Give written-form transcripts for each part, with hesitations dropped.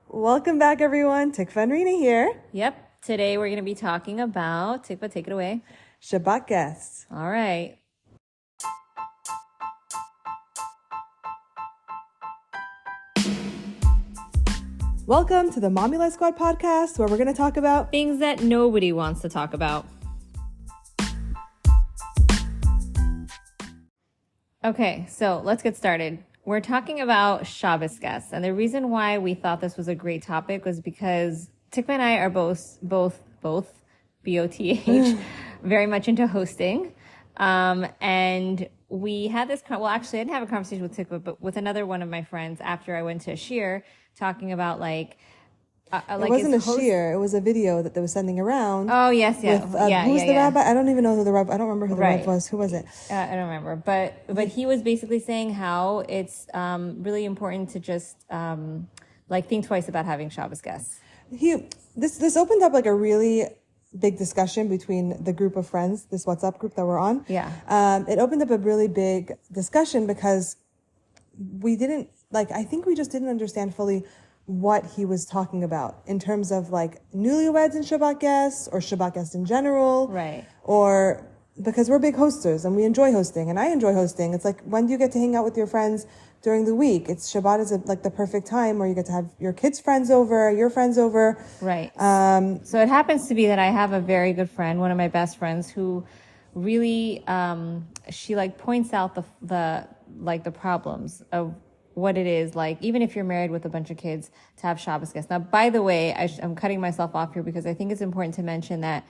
Welcome back, everyone. Tikva and Rina here. Yep. Today we're going to be talking about, Tikva, take it away. Shabbat guests. All right. Welcome to the Mommy Life Squad podcast, where we're going to talk about things that nobody wants to talk about. Okay, so let's get started. We're talking about Shabbos guests, and the reason why we thought this was a great topic was because Tikva and I are both BOTH, very much into hosting. And we had this, well, actually I didn't have a conversation with Tikva, but with another one of my friends after I went to a shiur, talking about it wasn't a shiur, it was a video that they were sending around. Oh, yes. Who's the rabbi? I don't even know who the rabbi, I don't remember who the rabbi was. Who was it? I don't remember. But he was basically saying how it's really important to just think twice about having Shabbos guests. This opened up like a really big discussion between the group of friends, this WhatsApp group that we're on. Yeah. It opened up a really big discussion because I think we just didn't understand fully what he was talking about in terms of like newlyweds and Shabbat guests or Shabbat guests in general. Right. Or because we're big hosters and we enjoy hosting and I enjoy hosting. It's like, when do you get to hang out with your friends during the week? Shabbat is like the perfect time where you get to have your kids' friends over, your friends over. Right. So it happens to be that I have a very good friend, one of my best friends, who really, she points out the problems of what it is like, even if you're married with a bunch of kids, to have Shabbos guests. Now, by the way, I'm cutting myself off here because I think it's important to mention that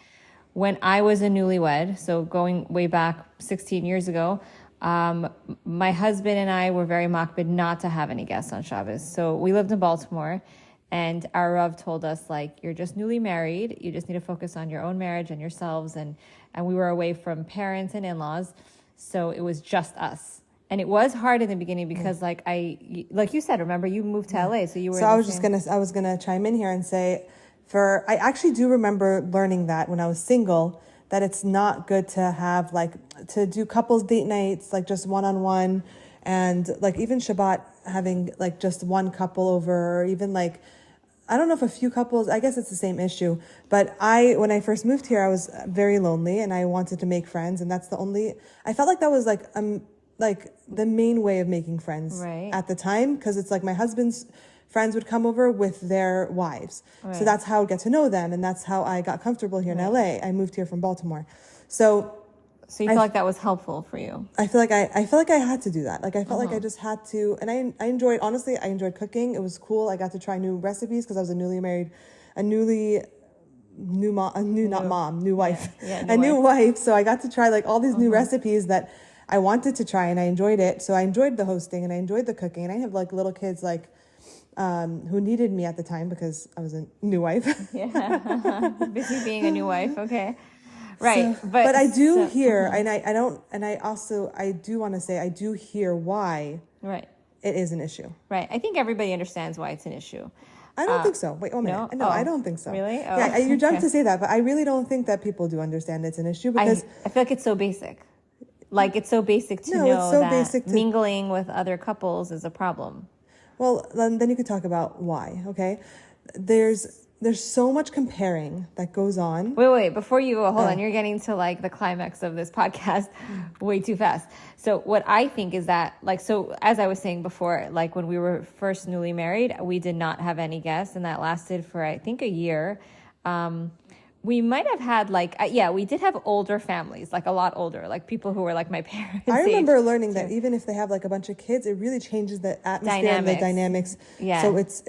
when I was a newlywed, so going way back 16 years ago, my husband and I were very makbid not to have any guests on Shabbos. So we lived in Baltimore, and our Rav told us, you're just newly married, you just need to focus on your own marriage and yourselves, and we were away from parents and in-laws, so it was just us. And it was hard in the beginning because, like you said, remember you moved to LA, so you were. So I was gonna chime in here and say, I actually do remember learning that when I was single, that it's not good to have to do couples date nights, just one-on-one, and even Shabbat having just one couple over, or even I don't know if a few couples, I guess it's the same issue. But when I first moved here, I was very lonely and I wanted to make friends, and that's I felt like that was the main way of making friends at the time, because it's my husband's friends would come over with their wives. Right. So that's how I get to know them, and that's how I got comfortable here in LA. I moved here from Baltimore. So you feel like that was helpful for you? I feel like I had to do that. I felt like I just had to, and I enjoyed cooking. It was cool. I got to try new recipes because I was new wife. New wife. So I got to try all these new recipes that I wanted to try, and I enjoyed it. So I enjoyed the hosting and I enjoyed the cooking, and I have little kids who needed me at the time because I was a new wife. Yeah. Busy being a new wife. Okay. Right. So, but I do hear, and I do want to say, I do hear why it is an issue. Right. I think everybody understands why it's an issue. I don't think so. Wait, 1 minute. No, I don't think so. Really? Oh. Yeah, you jumped to say that, but I really don't think that people do understand it's an issue, because I feel like it's so basic. It's so basic to know that mingling with other couples is a problem. Well, then you could talk about why, okay? There's so much comparing that goes on. Wait, before you go, hold on. You're getting to the climax of this podcast way too fast. So what I think is that, so as I was saying before, when we were first newly married, we did not have any guests, and that lasted for, I think, a year. We might have had we did have older families, a lot older, people who were my parents. I remember learning that even if they have a bunch of kids, it really changes the atmosphere and the dynamics. Yeah. So it's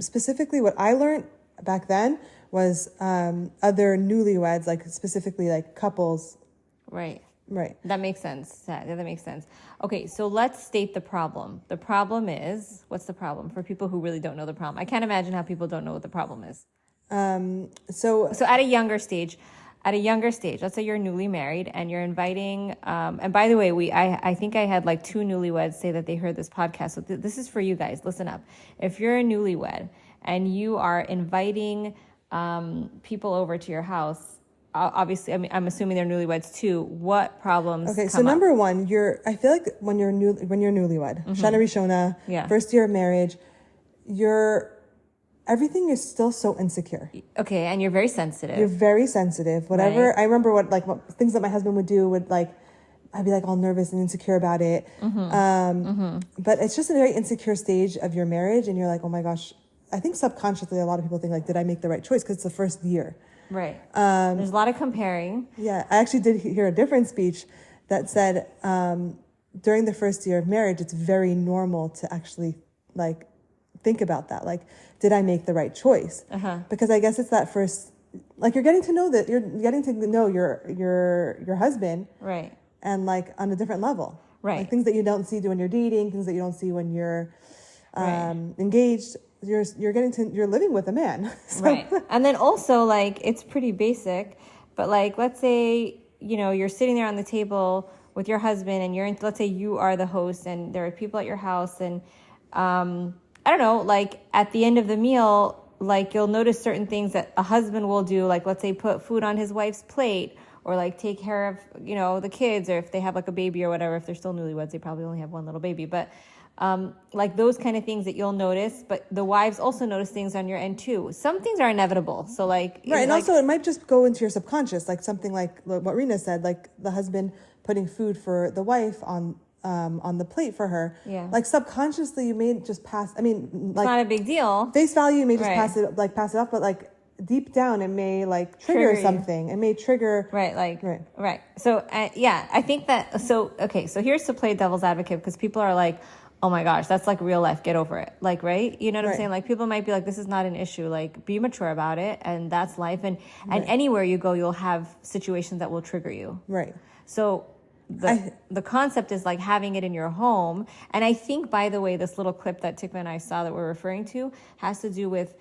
specifically what I learned back then was other newlyweds, specifically couples. Right. Right. That makes sense. That makes sense. Okay, so let's state the problem. The problem is, what's the problem for people who really don't know the problem? I can't imagine how people don't know what the problem is. So at a younger stage, let's say you're newly married and you're inviting, and by the way, I think I had 2 newlyweds say that they heard this podcast. So this is for you guys. Listen up. If you're a newlywed and you are inviting, people over to your house, obviously, I'm assuming they're newlyweds too. What problems? Okay. So number one, I feel like when you're newlywed, Shana Rishona, first year of marriage, everything is still so insecure. Okay, and you're very sensitive. You're very sensitive. Whatever. Right. I remember what things that my husband would do would like, I'd be like all nervous and insecure about it. But it's just a very insecure stage of your marriage, and you're like, oh my gosh. I think subconsciously a lot of people think like, did I make the right choice? Because it's the first year. Right. There's a lot of comparing. Yeah, I actually did hear a different speech that said during the first year of marriage, it's very normal to actually like think about that. Like, did I make the right choice? Because I guess it's that first, like you're getting to know your husband. Right. And like on a different level. Right. Like things that you don't see when you're dating, things that you don't see when you're engaged. You're living with a man. So. Right. And then also like it's pretty basic, but like let's say, you're sitting there on the table with your husband and let's say you are the host and there are people at your house and I don't know, like at the end of the meal, like you'll notice certain things that a husband will do, like let's say put food on his wife's plate or like take care of, the kids, or if they have like a baby or whatever, if they're still newlyweds, they probably only have one little baby, but like those kind of things that you'll notice, but the wives also notice things on your end too. Some things are inevitable. So like, right. And also it might just go into your subconscious, like something like what Rena said, like the husband putting food for the wife on the plate for her. Yeah. Like subconsciously you may just pass, like it's not a big deal. Face value, you may just pass it off, but like deep down it may like trigger something. It may trigger. Right. So I think that, so here's to play devil's advocate, because people are like, oh my gosh, that's like real life. Get over it. Like, right? You know what I'm saying? Like people might be like, this is not an issue. Like be mature about it. And that's life. And anywhere you go, you'll have situations that will trigger you. Right. So the concept is like having it in your home. And I think, by the way, this little clip that Tikva and I saw that we're referring to has to do with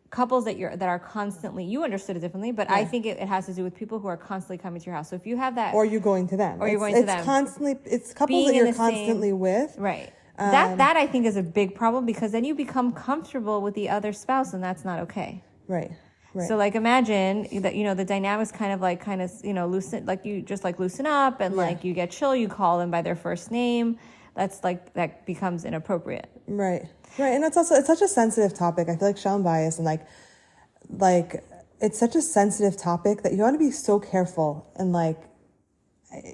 couples that are constantly, you understood it differently, but I think it has to do with people who are constantly coming to your house. So if you have that, or you're going to them, it's couples that you're constantly with. Right. That I think is a big problem, because then you become comfortable with the other spouse, and that's not okay. Right. So like imagine that, the dynamics kind of loosen, like you just like loosen up and like you get chill, you call them by their first name. That's like, that becomes inappropriate. Right. And it's such a sensitive topic. I feel like Shalom bias, and like it's such a sensitive topic that you want to be so careful and like,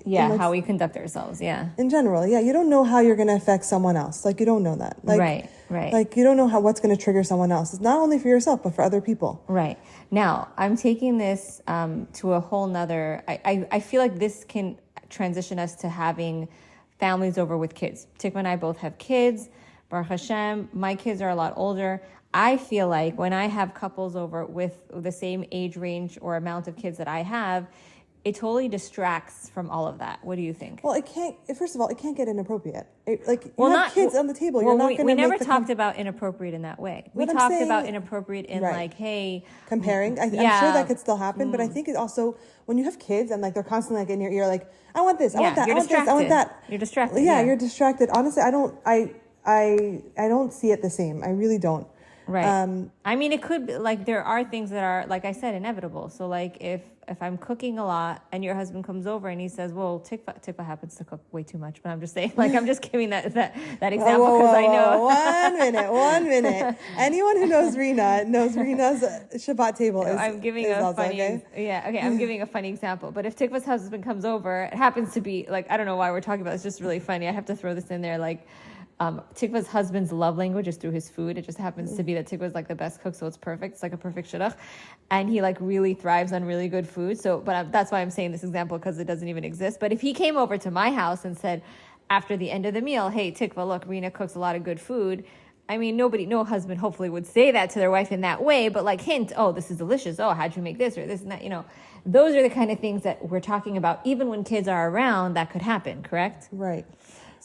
how we conduct ourselves. In general. You don't know how you're going to affect someone else. Like you don't know that. Like, right. Like you don't know what's going to trigger someone else. It's not only for yourself, but for other people. Right. Now I'm taking this to a whole nother, I feel like this can transition us to having families over with kids. Tikva and I both have kids. Baruch Hashem, my kids are a lot older. I feel like when I have couples over with the same age range or amount of kids that I have, it totally distracts from all of that. What do you think? Well, first of all, it can't get inappropriate. You have kids on the table. You're not going to We never talked about inappropriate in that way. We talked about inappropriate in like, hey... Comparing. I'm sure that could still happen, but I think it also, when you have kids and like they're constantly like in your ear, like, I want this, I want that, I want this, I want that. You're distracted. Yeah, you're distracted. Honestly, I don't see it the same. I really don't. Right. I mean, it could be like, there are things that are, like I said, inevitable. So like if I'm cooking a lot and your husband comes over and he says, well, Tikva happens to cook way too much, but I'm just saying, like, I'm just giving that example because I know. One minute. Anyone who knows Rena knows Rena's Shabbat table is I'm giving a funny, I'm giving a funny example. But if Tikva's husband comes over, it happens to be like, I don't know why we're talking about it. It's just really funny. I have to throw this in there. Like, Tikva's husband's love language is through his food. It just happens to be that Tikva's like the best cook, so it's perfect. It's like a perfect shidduch. And he like really thrives on really good food. So, that's why I'm saying this example, because it doesn't even exist. But if he came over to my house and said, after the end of the meal, hey, Tikva, look, Rena cooks a lot of good food. I mean, no husband hopefully would say that to their wife in that way, but like hint, oh, this is delicious. Oh, how'd you make this or this and that? Those are the kind of things that we're talking about. Even when kids are around, that could happen, correct? Right.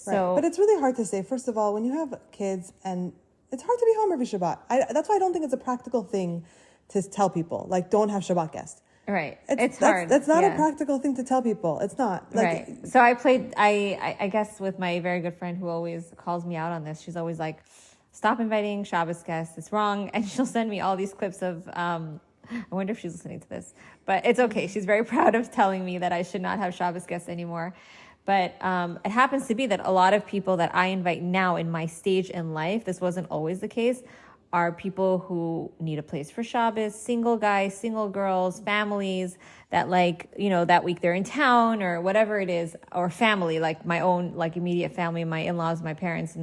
But it's really hard to say. First of all, when you have kids, and it's hard to be home every Shabbat. That's why I don't think it's a practical thing to tell people, like, don't have Shabbat guests. Right. It's hard. That's not a practical thing to tell people. It's not. Right. So I guess with my very good friend who always calls me out on this, she's always like, stop inviting Shabbos guests. It's wrong. And she'll send me all these clips of, I wonder if she's listening to this, but it's okay. She's very proud of telling me that I should not have Shabbos guests anymore. But it happens to be that a lot of people that I invite now in my stage in life, this wasn't always the case, are people who need a place for Shabbos, single guys, single girls, families that like, that week they're in town or whatever it is, or family, like my own, like immediate family, my in-laws, my parents.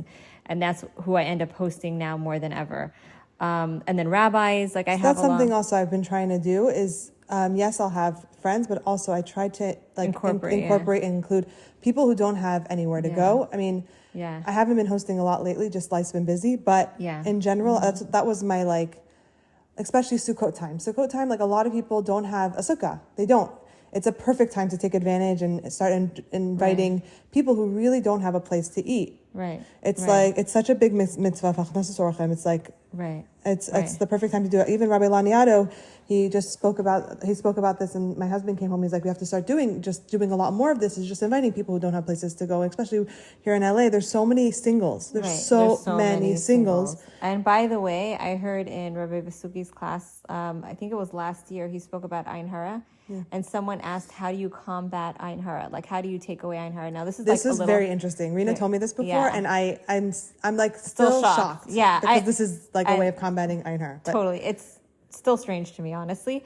And that's who I end up hosting now more than ever. And then rabbis, like I have that's something also I've been trying to do is, yes, I'll have friends, but also I try to like incorporate and include people who don't have anywhere to go. I mean, I haven't been hosting a lot lately, just life's been busy, but in general, that was my like, especially Sukkot time. Sukkot time, like a lot of people don't have a sukkah. They don't. It's a perfect time to take advantage and start inviting people who really don't have a place to eat. Right. It's like, it's such a big mitzvah. It's like, it's the perfect time to do it. Even Rabbi Laniado, he spoke about this, and my husband came home. He's like, we have to start doing a lot more of this. Is just inviting people who don't have places to go, especially here in LA. There's so many singles. There's so many singles. And by the way, I heard in Rabbi Vasuki's class, I think it was last year, he spoke about Ayin Hara. And someone asked, how do you combat Ayin Hara? Like, how do you take away Ayin Hara? Now, this is very interesting. Rena told me this before, and I'm like still shocked. Yeah, because this is like a way of combating Ayin Hara. Totally, it's still strange to me, honestly.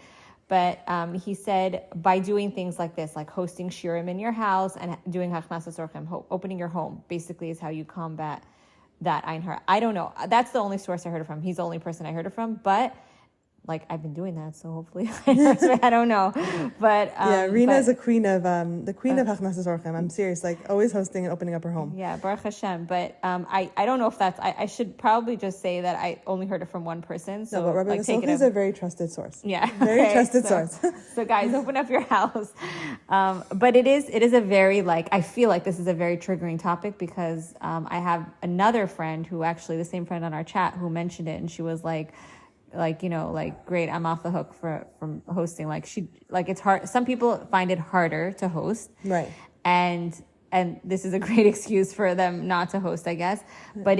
But he said by doing things like this, like hosting shiurim in your house and doing hachnasas orchem, opening your home, basically is how you combat that Ayin Hara. I don't know. That's the only source I heard it from. He's the only person I heard it from, but. Like I've been doing that, so hopefully I don't know, but Rena is the queen of Hachnasas Orchem. I'm serious, like always hosting and opening up her home. Yeah, Baruch Hashem. But I don't know if that's. I should probably just say that I only heard it from one person. So no, but Rabbi Vasuki is a very trusted source. Yeah, very trusted source. So guys, open up your house. But it is a very like I feel like this is a very triggering topic because I have another friend who actually the same friend on our chat who mentioned it, and she was like great, I'm off the hook from hosting. Like it's hard. Some people find it harder to host. Right. And this is a great excuse for them not to host, I guess. But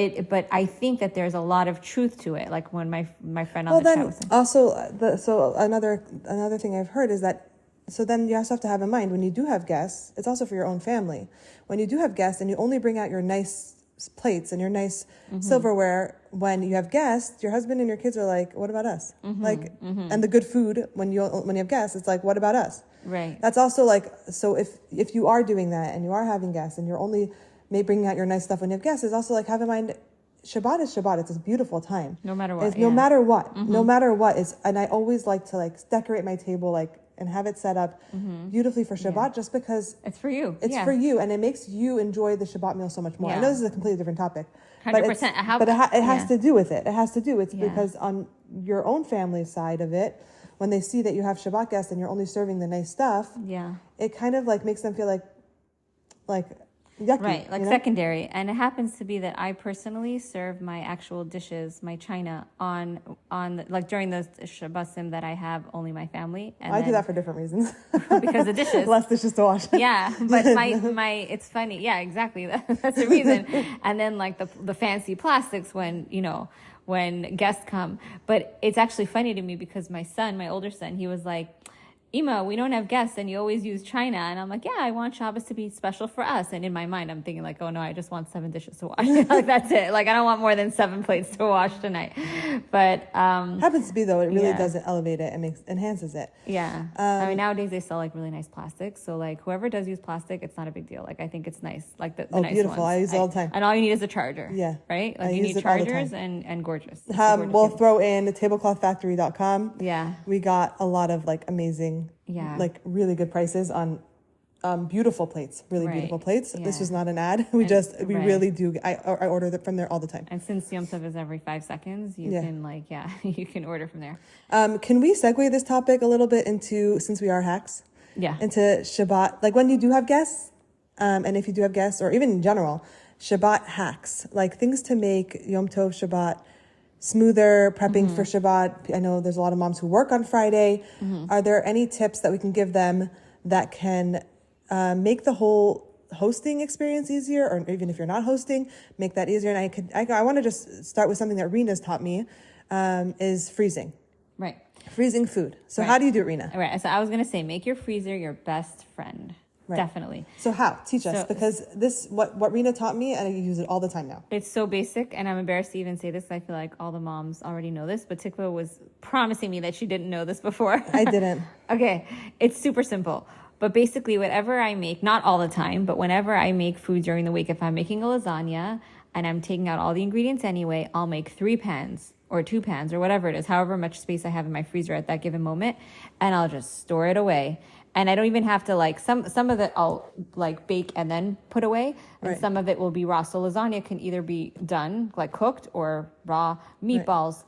I think that there's a lot of truth to it. Like when my friend on the show was saying. Also, another thing I've heard is that so then you also have to have in mind when you do have guests, it's also for your own family. When you do have guests and you only bring out your nice plates and your nice silverware when you have guests, your husband and your kids are like, what about us? And the good food when you have guests, it's like, what about us? Right. That's also like, so if you are doing that and you are having guests and you're only bringing out your nice stuff when you have guests, it's also like, have in mind, Shabbat is Shabbat. It's a beautiful time. No matter what. No matter what. No matter what. And I always like to like decorate my table and have it set up beautifully for Shabbat just because it's for you. It's for you, and it makes you enjoy the Shabbat meal so much more. I know this is a completely different topic, 100%. But it has to do with it. It has to do. It's because on your own family side of it, when they see that you have Shabbat guests and you're only serving the nice stuff, it kind of like makes them feel like yucky, right, like secondary. And it happens to be that I personally serve my actual dishes, my china, on like during those Shabbosim that I have only my family. And I do that for different reasons. Because the dishes. Less dishes to wash. Yeah, but my it's funny. Yeah, exactly. That's the reason. And then like the fancy plastics when guests come. But it's actually funny to me because my older son, he was like, Ima, we don't have guests and you always use china. And I'm like, yeah, I want Shabbos to be special for us. And in my mind, I'm thinking like, oh no, I just want 7 dishes to wash. Like that's it. Like I don't want more than 7 plates to wash tonight. But happens to be though, it really doesn't elevate it and enhances it. Yeah. I mean, nowadays they sell like really nice plastic. So like whoever does use plastic, it's not a big deal. Like I think it's nice. Like the nice beautiful. ones. I use it all the time. And all you need is a charger. Yeah. Right? Like you need chargers and gorgeous. We'll throw in the tableclothfactory.com. Yeah. We got a lot of like amazing like really good prices on beautiful plates, beautiful plates. Yeah. This was not an ad. We really do. I order them from there all the time. And since Yom Tov is every 5 seconds, you can you can order from there. Can we segue this topic a little bit into, since we are hacks? Yeah. Into Shabbat, like when you do have guests, and if you do have guests, or even in general, Shabbat hacks, like things to make Yom Tov Shabbat smoother, prepping for Shabbat. I know there's a lot of moms who work on Friday. Are there any tips that we can give them that can make the whole hosting experience easier, or even if you're not hosting, make that easier? And I want to just start with something that Rena's taught me, is freezing. Right. Freezing food. So how do you do it, Rena? Right. So I was going to say, make your freezer your best friend. Definitely. So how? Teach us, because what Rena taught me, and I use it all the time now. It's so basic, and I'm embarrassed to even say this. I feel like all the moms already know this, but Tikva was promising me that she didn't know this before. I didn't. Okay, it's super simple. But basically, whatever I make, not all the time, but whenever I make food during the week, if I'm making a lasagna and I'm taking out all the ingredients anyway, I'll make 3 pans or 2 pans or whatever it is, however much space I have in my freezer at that given moment, and I'll just store it away. And I don't even have to some of it I'll bake and then put away, and some of it will be raw. So lasagna can either be done cooked or raw. Meatballs,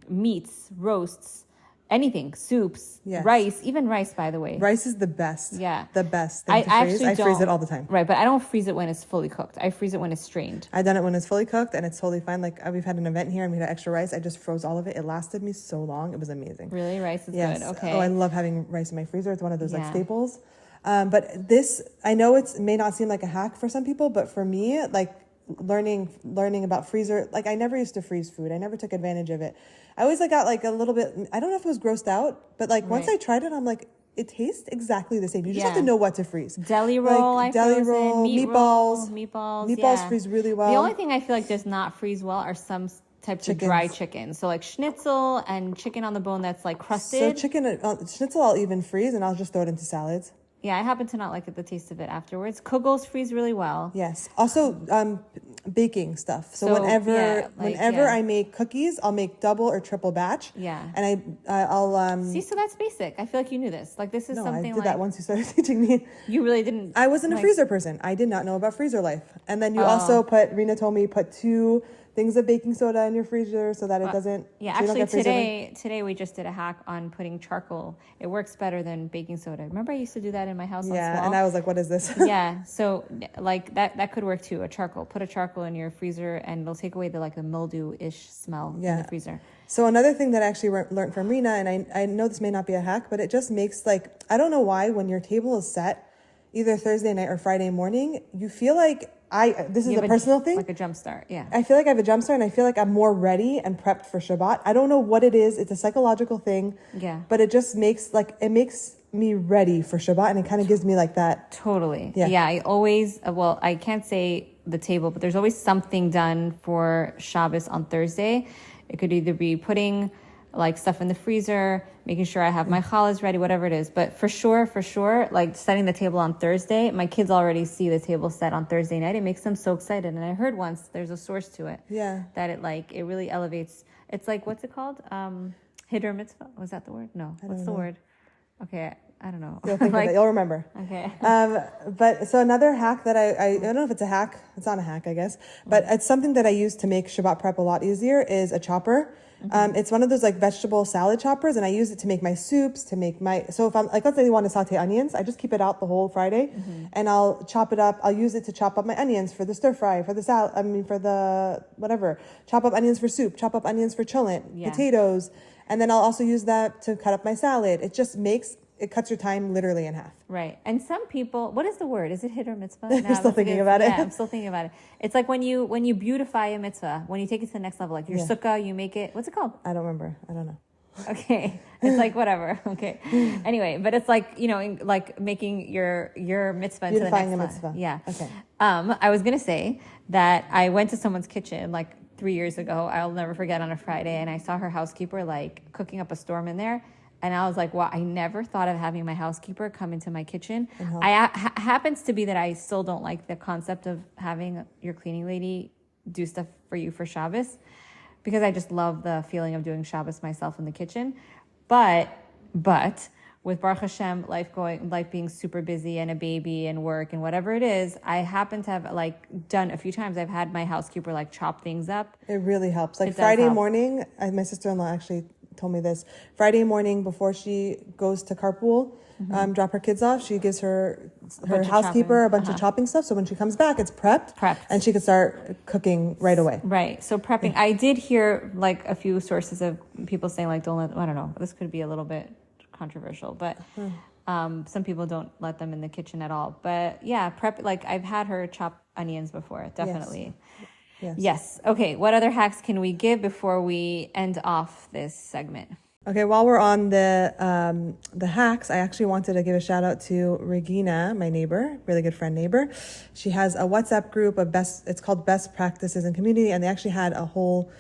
meats, roasts, anything, soups, rice, even rice, by the way. Rice is the best. Yeah. The best thing to freeze. I freeze it all the time. Right, but I don't freeze it when it's fully cooked. I freeze it when it's strained. I've done it when it's fully cooked, and it's totally fine. We've had an event here, and we had extra rice. I just froze all of it. It lasted me so long. It was amazing. Really? Rice is good. Okay. Oh, I love having rice in my freezer. It's one of those staples. But this, I know it may not seem like a hack for some people, but for me, learning about freezer, I never used to freeze food. I never took advantage of it. I always got a little bit, I don't know if it was grossed out, but once I tried it, I'm it tastes exactly the same. You just have to know what to freeze. Deli roll, meatballs. Meatballs freeze really well. The only thing I feel like does not freeze well are some types of dry chicken. So schnitzel and chicken on the bone that's crusted. So schnitzel I'll even freeze, and I'll just throw it into salads. Yeah, I happen to not like the taste of it afterwards. Kugels freeze really well. Yes. Also, baking stuff. So whenever I make cookies, I'll make double or triple batch. Yeah. And I'll see. So that's basic. I feel like you knew this. This is something. I did that once you started teaching me. You really didn't. I wasn't a freezer person. I did not know about freezer life. And then you also Rena told me put 2 things of baking soda in your freezer so that it doesn't. Yeah, actually today we just did a hack on putting charcoal. It works better than baking soda. Remember I used to do that in my house. Yeah, and I was like, what is this? Yeah, so that could work too. Put a charcoal in your freezer, and it'll take away the mildew-ish smell in the freezer. So another thing that I actually learned from Rena, and I know this may not be a hack, but it just makes I don't know why when your table is set, either Thursday night or Friday morning, you feel like this is a personal thing. Like a jump start, yeah. I feel like I have a jump start, and I feel like I'm more ready and prepped for Shabbat. I don't know what it is. It's a psychological thing. Yeah. But it just makes me ready for Shabbat, and it kind of gives me that. Totally. Yeah. I always, I can't say the table, but there's always something done for Shabbos on Thursday. It could either be putting stuff in the freezer, making sure I have my challahs ready, whatever it is. But for sure, setting the table on Thursday, my kids already see the table set on Thursday night. It makes them so excited. And I heard once there's a source to it. Yeah. That it really elevates. It's what's it called? Hiddur mitzvah? Was that the word? No. What's the word? Okay. I don't know. You'll think of it. You'll remember. Okay. But so another hack that I don't know if it's a hack. It's not a hack, I guess. But it's something that I use to make Shabbat prep a lot easier is a chopper. Mm-hmm. It's one of those vegetable salad choppers, and I use it to make my soups, to make so if I'm let's say you want to saute onions, I just keep it out the whole Friday, and I'll chop it up. I'll use it to chop up my onions for the stir fry, for the salad. For the whatever. Chop up onions for soup. Chop up onions for cholent, potatoes, and then I'll also use that to cut up my salad. It cuts your time literally in half. Right. And some people, what is the word? Is it hiddur mitzvah? You're still thinking about it. Yeah, I'm still thinking about it. It's when you beautify a mitzvah, when you take it to the next level, your sukkah, you make it, what's it called? I don't remember. I don't know. Okay. It's whatever. Okay. Anyway, but it's making your mitzvah into the next level. Mitzvah. Yeah. Okay. I was going to say that I went to someone's kitchen 3 years ago. I'll never forget, on a Friday, and I saw her housekeeper cooking up a storm in there. And I was like, wow, I never thought of having my housekeeper come into my kitchen. Happens to be that I still don't like the concept of having your cleaning lady do stuff for you for Shabbos, because I just love the feeling of doing Shabbos myself in the kitchen. But with Baruch Hashem, life being super busy and a baby and work and whatever it is, I happen to have done a few times. I've had my housekeeper chop things up. It really helps. Friday morning, my sister-in-law actually told me this. Friday morning before she goes to carpool, drop her kids off, she gives her housekeeper a bunch of chopping stuff. So when she comes back, it's prepped. And she can start cooking right away. Right. So prepping. Yeah. I did hear a few sources of people saying don't let, I don't know, this could be a little bit controversial, but some people don't let them in the kitchen at all. But yeah, prep, I've had her chop onions before, definitely. Yes. Okay. What other hacks can we give before we end off this segment? Okay, while we're on the hacks, I actually wanted to give a shout out to Regina, my neighbor, really good friend neighbor. She has a WhatsApp group of it's called Best Practices in Community, and they actually had a whole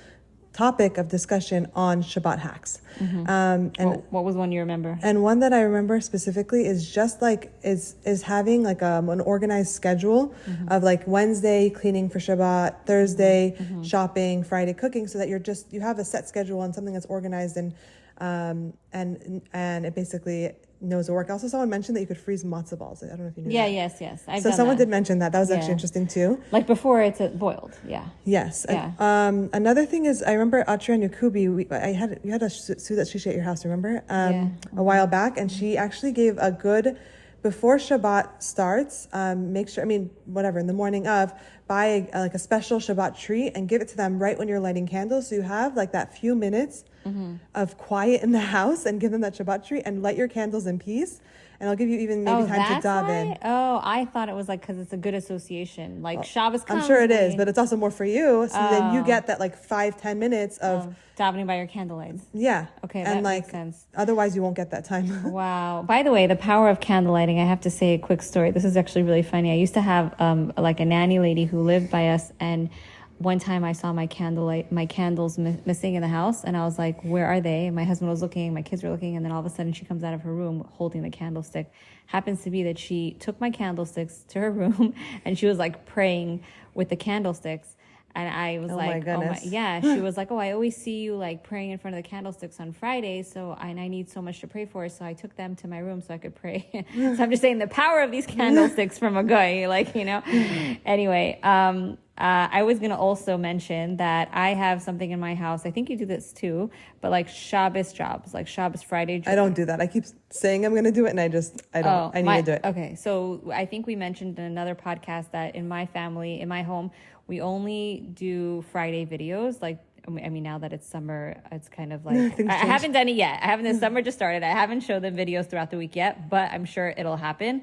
topic of discussion on Shabbat hacks. And what was one you remember? And one that I remember specifically is just like is having like an organized schedule of like Wednesday cleaning for Shabbat, Thursday shopping, Friday cooking, so that you have a set schedule and something that's organized and it basically knows the work. Also, someone mentioned that you could freeze matzo balls. I don't know if you knew that. Yes. So someone did mention that. That was actually interesting too. Like before it's boiled. Yeah. Yes. Yeah. Another thing is, I remember Atra Nukubi, you had a Sudat Shishi at your house, remember? A while back, and she actually gave a good, before Shabbat starts, make sure, in the morning of, buy a special Shabbat treat and give it to them right when you're lighting candles. So you have like that few minutes of quiet in the house and give them that Shabbat treat and light your candles in peace. And I'll give you even maybe time to dive in. Oh, I thought it was like because it's a good association. Like Shabbos comes. I'm sure it is, but it's also more for you. So then you get that like 5-10 minutes of davening by your candlelights. Yeah. Okay, that makes sense. Otherwise, you won't get that time. Wow. By the way, the power of candle lighting, I have to say a quick story. This is actually really funny. I used to have like a nanny lady who lived by us, and one time I saw my candles missing in the house, and I was like, where are they? And my husband was looking, my kids were looking, and then all of a sudden she comes out of her room holding the candlestick. Happens to be that she took my candlesticks to her room and she was like praying with the candlesticks. And I was my goodness. She was like, I always see you like praying in front of the candlesticks on Fridays. And I need so much to pray for. So I took them to my room so I could pray. So I'm just saying the power of these candlesticks from a guy, Anyway, I was going to also mention that I have something in my house. I think you do this too, but like Shabbos jobs, like Shabbos Friday jobs. I don't do that. I keep saying I'm going to do it and I don't. I need to do it. Okay. So I think we mentioned in another podcast that in my family, in my home, we only do Friday videos. Like, now that it's summer, it's kind of like, I haven't done it yet. The summer just started. I haven't showed them videos throughout the week yet, but I'm sure it'll happen.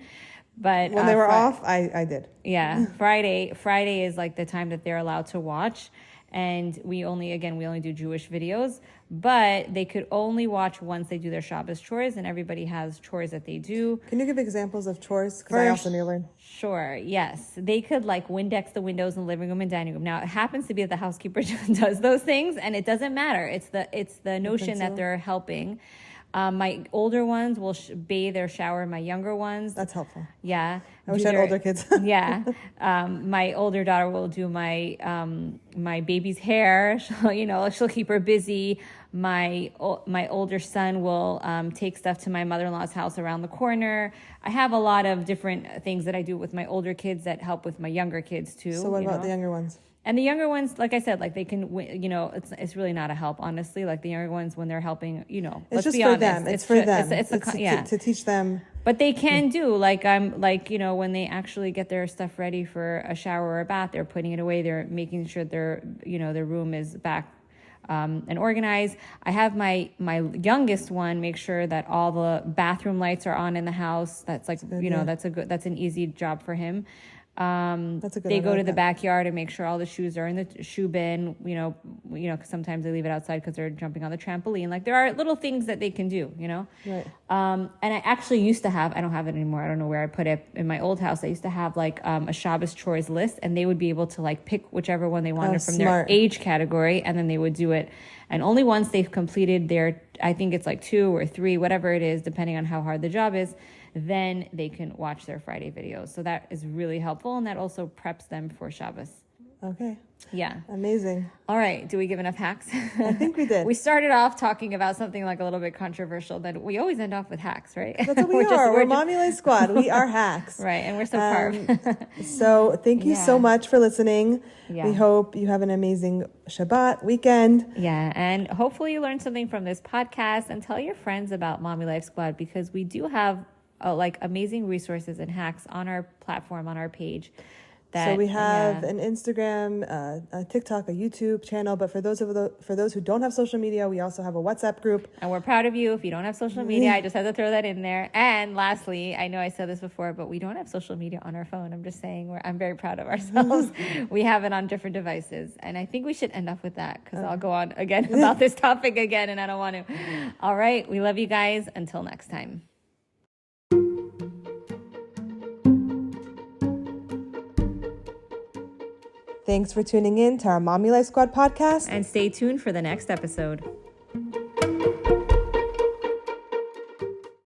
But when they were off, I did. Yeah. Friday is like the time that they're allowed to watch. And we only do Jewish videos, but they could only watch once they do their Shabbos chores, and everybody has chores that they do. Can you give examples of chores? Because I also need to learn. Sure, yes. They could like Windex the windows in the living room and dining room. Now, it happens to be that the housekeeper does those things, and it doesn't matter. It's the notion that they're helping. My older ones will bathe or shower my younger ones. That's helpful. Yeah. I wish I had older kids. Yeah. My older daughter will do my baby's hair. She'll keep her busy. My older son will take stuff to my mother-in-law's house around the corner. I have a lot of different things that I do with my older kids that help with my younger kids too. So what about the younger ones? And the younger ones, like I said, like they can, it's really not a help, honestly. Like the younger ones, when they're helping, it's just for them. It's for them. It's to teach them. But they can do when they actually get their stuff ready for a shower or a bath, they're putting it away. They're making sure their room is back and organized. I have my youngest one make sure that all the bathroom lights are on in the house. That's like, that's an easy job for him. That's a good they go to the backyard and make sure all the shoes are in the shoe bin, cause sometimes they leave it outside because they're jumping on the trampoline. Like there are little things that they can do, Right. And I actually used to have, I don't have it anymore. I don't know where I put it. In my old house, I used to have like a Shabbos chores list, and they would be able to like pick whichever one they wanted from their age category, and then they would do it. And only once they've completed I think it's like 2 or 3, whatever it is, depending on how hard the job is, then they can watch their Friday videos. So that is really helpful, and that also preps them for Shabbos. Okay. Yeah. Amazing. All right. Do we give enough hacks? I think we did. We started off talking about something like a little bit controversial, then we always end off with hacks, right? That's what we are. We're Mommy Life Squad. We are hacks. Right. And we're so carved. So thank you so much for listening. Yeah. We hope you have an amazing Shabbat weekend. Yeah. And hopefully you learned something from this podcast, and tell your friends about Mommy Life Squad, because we do have amazing resources and hacks on our platform, on our page, So we have an Instagram, a TikTok, a YouTube channel. But for those who don't have social media, we also have a WhatsApp group. And we're proud of you if you don't have social media. I just had to throw that in there. And lastly, I know I said this before, but we don't have social media on our phone. I'm just saying I'm very proud of ourselves. We have it on different devices. And I think we should end up with that because I'll go on again about this topic again and I don't want to. All right. We love you guys. Until next time. Thanks for tuning in to our Mommy Life Squad podcast. And stay tuned for the next episode.